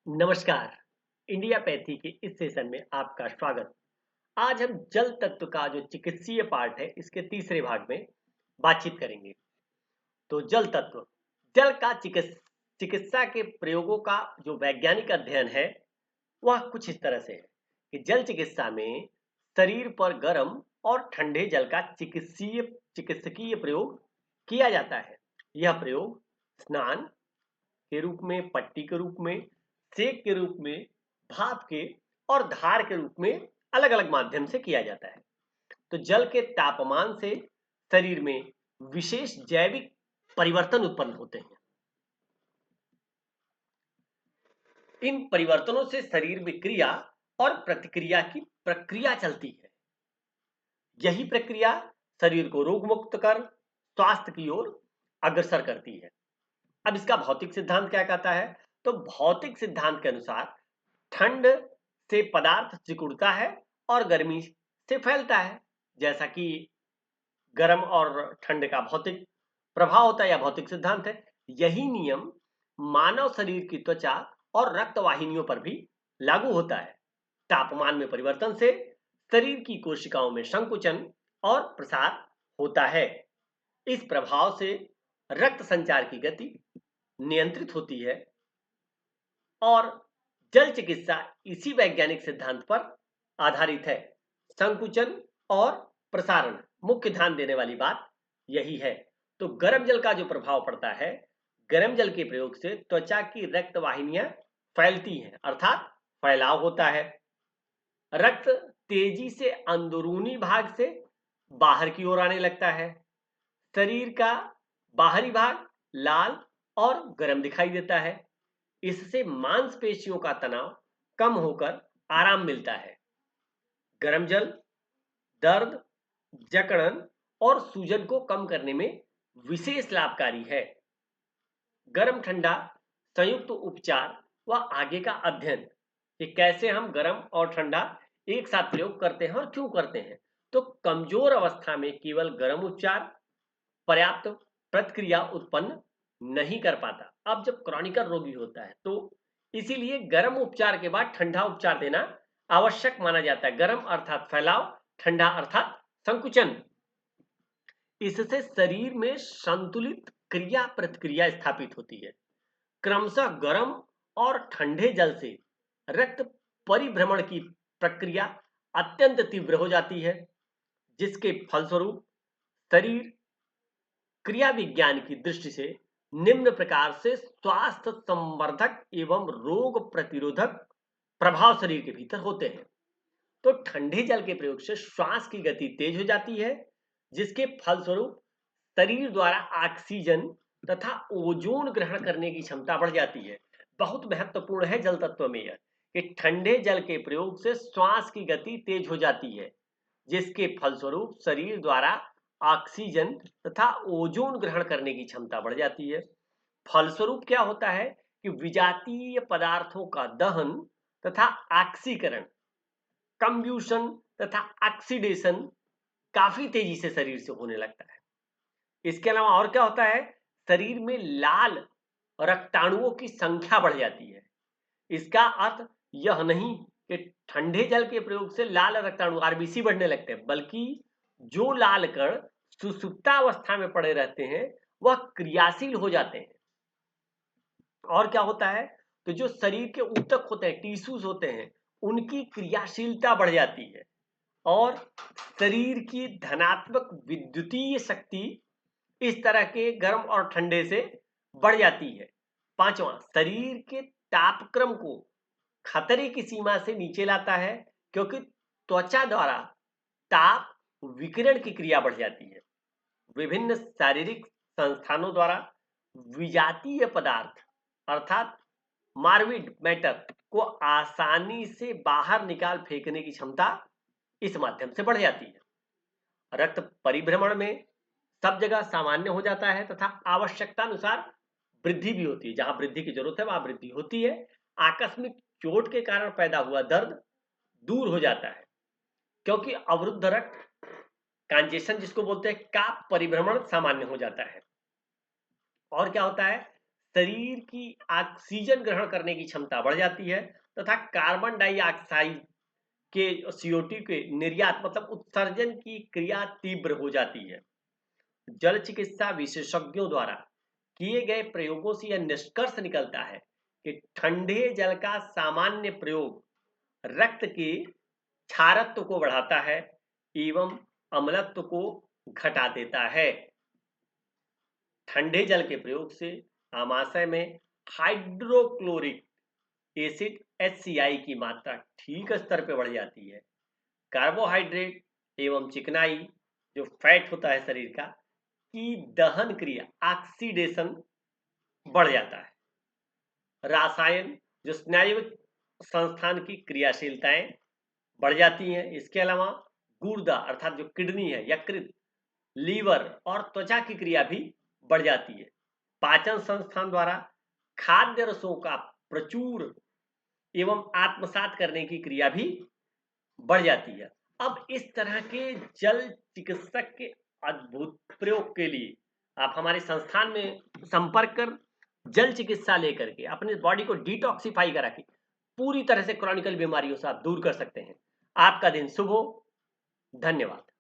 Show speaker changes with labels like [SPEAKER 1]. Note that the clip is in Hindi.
[SPEAKER 1] नमस्कार। इंडियापैथी के इस सेशन में आपका स्वागत। आज हम जल तत्व का जो चिकित्सीय पार्ट है इसके तीसरे भाग में बातचीत करेंगे। तो जल तत्व, जल का चिकित्सा के प्रयोगों का जो वैज्ञानिक अध्ययन है वह कुछ इस तरह से है कि जल चिकित्सा में शरीर पर गर्म और ठंडे जल का चिकित्सकीय प्रयोग किया जाता है। यह प्रयोग स्नान के रूप में, पट्टी के रूप में, सेक के रूप में, भाप के और धार के रूप में अलग अलग माध्यम से किया जाता है। तो जल के तापमान से शरीर में विशेष जैविक परिवर्तन उत्पन्न होते हैं। इन परिवर्तनों से शरीर में क्रिया और प्रतिक्रिया की प्रक्रिया चलती है। यही प्रक्रिया शरीर को रोग मुक्त कर स्वास्थ्य की ओर अग्रसर करती है। अब इसका भौतिक सिद्धांत क्या कहता है? तो भौतिक सिद्धांत के अनुसार ठंड से पदार्थ सिकुड़ता है और गर्मी से फैलता है। जैसा कि गर्म और ठंड का भौतिक प्रभाव होता है या भौतिक सिद्धांत है। यही नियम मानव शरीर की त्वचा और रक्त वाहिनियों पर भी लागू होता है। तापमान में परिवर्तन से शरीर की कोशिकाओं में संकुचन और प्रसार होता है। इस प्रभाव से रक्त संचार की गति नियंत्रित होती है और जल चिकित्सा इसी वैज्ञानिक सिद्धांत पर आधारित है। संकुचन और प्रसारण मुख्य ध्यान देने वाली बात यही है। तो गर्म जल का जो प्रभाव पड़ता है, गर्म जल के प्रयोग से त्वचा की रक्त वाहिनियां फैलती हैं, अर्थात फैलाव होता है। रक्त तेजी से अंदरूनी भाग से बाहर की ओर आने लगता है। शरीर का बाहरी भाग लाल और गर्म दिखाई देता है। इससे मांसपेशियों का तनाव कम होकर आराम मिलता है। गर्म जल दर्द, जकड़न और सूजन को कम करने में विशेष लाभकारी है। गर्म ठंडा संयुक्त उपचार व आगे का अध्ययन कि कैसे हम गर्म और ठंडा एक साथ प्रयोग करते हैं और क्यों करते हैं। तो कमजोर अवस्था में केवल गर्म उपचार पर्याप्त प्रतिक्रिया उत्पन्न नहीं कर पाता। अब जब क्रॉनिकल रोगी होता है तो इसीलिए गर्म उपचार के बाद ठंडा उपचार देना आवश्यक माना जाता है। गर्म अर्थात फैलाव, ठंडा अर्थात संकुचन। इससे शरीर में संतुलित क्रिया प्रतिक्रिया स्थापित होती है। क्रमशः गर्म और ठंडे जल से रक्त परिभ्रमण की प्रक्रिया अत्यंत तीव्र हो जाती है, जिसके फलस्वरूप शरीर क्रिया विज्ञान की दृष्टि से निम्न प्रकार से स्वास्थ्य संवर्धक एवं रोग प्रतिरोधक प्रभाव शरीर के भीतर होते हैं। तो ठंडे जल के प्रयोग से श्वास की गति तेज हो जाती है, जिसके फलस्वरूप शरीर द्वारा ऑक्सीजन तथा ओजोन ग्रहण करने की क्षमता बढ़ जाती है। बहुत महत्वपूर्ण है जल तत्व में यह कि ठंडे जल के प्रयोग से श्वास की गति तेज हो जाती है, जिसके फलस्वरूप शरीर द्वारा ऑक्सीजन तथा ओजोन ग्रहण करने की क्षमता बढ़ जाती है। फलस्वरूप क्या होता है कि विजातीय पदार्थों का दहन तथा ऑक्सीकरण, कंब्यूशन तथा ऑक्सीडेशन काफी तेजी से शरीर से होने लगता है। इसके अलावा और क्या होता है, शरीर में लाल रक्ताणुओं की संख्या बढ़ जाती है। इसका अर्थ यह नहीं कि ठंडे जल के प्रयोग से लाल रक्ताणु आरबीसी बढ़ने लगते हैं, बल्कि जो लाल कण सुसुप्तावस्था में पड़े रहते हैं वह क्रियाशील हो जाते हैं। और क्या होता है, तो जो शरीर के ऊतक होते हैं, टिश्यूज होते हैं, उनकी क्रियाशीलता बढ़ जाती है और शरीर की धनात्मक विद्युतीय शक्ति इस तरह के गर्म और ठंडे से बढ़ जाती है। पांचवा, शरीर के तापक्रम को खतरे की सीमा से नीचे लाता है, क्योंकि त्वचा द्वारा ताप विकिरण की क्रिया बढ़ जाती है। विभिन्न शारीरिक संस्थानों द्वारा विजातीय पदार्थ अर्थात मार्विड मैटर को आसानी से बाहर निकाल फेंकने की क्षमता इस माध्यम से बढ़ जाती है। रक्त परिभ्रमण में सब जगह सामान्य हो जाता है तथा आवश्यकता अनुसार वृद्धि भी होती है। जहां वृद्धि की जरूरत है वहां वृद्धि होती है। आकस्मिक चोट के कारण पैदा हुआ दर्द दूर हो जाता है, क्योंकि अवरुद्ध रक्त कांजेशन जिसको बोलते हैं का परिभ्रमण सामान्य हो जाता है। और क्या होता है, शरीर की ऑक्सीजन ग्रहण करने की क्षमता बढ़ जाती है तथा कार्बन डाइऑक्साइड के CO2 के निर्यात मतलब उत्सर्जन की क्रिया तीव्र हो जाती है। जल चिकित्सा विशेषज्ञों द्वारा किए गए प्रयोगों से यह निष्कर्ष निकलता है कि ठंडे जल का सामान्य प्रयोग रक्त के क्षारत्व को बढ़ाता है एवं अम्लत्व को घटा देता है। ठंडे जल के प्रयोग से आमाशय में हाइड्रोक्लोरिक एसिड HCl की मात्रा ठीक स्तर पर बढ़ जाती है। कार्बोहाइड्रेट एवं चिकनाई जो फैट होता है शरीर का की दहन क्रिया ऑक्सीडेशन बढ़ जाता है। रासायन जो स्नायुविक संस्थान की क्रियाशीलताएं बढ़ जाती हैं। इसके अलावा गुर्दा अर्थात जो किडनी है, यकृत, लीवर और त्वचा की क्रिया भी बढ़ जाती है। पाचन संस्थान द्वारा खाद्य रसों का प्रचुर एवं आत्मसात करने की क्रिया भी बढ़ जाती है। अब इस तरह के जल चिकित्सक के अद्भुत प्रयोग के लिए आप हमारे संस्थान में संपर्क कर जल चिकित्सा लेकर के अपने बॉडी को डिटॉक्सिफाई करा के पूरी तरह से क्रॉनिकल बीमारियों से आप दूर कर सकते हैं। आपका दिन शुभ हो। धन्यवाद।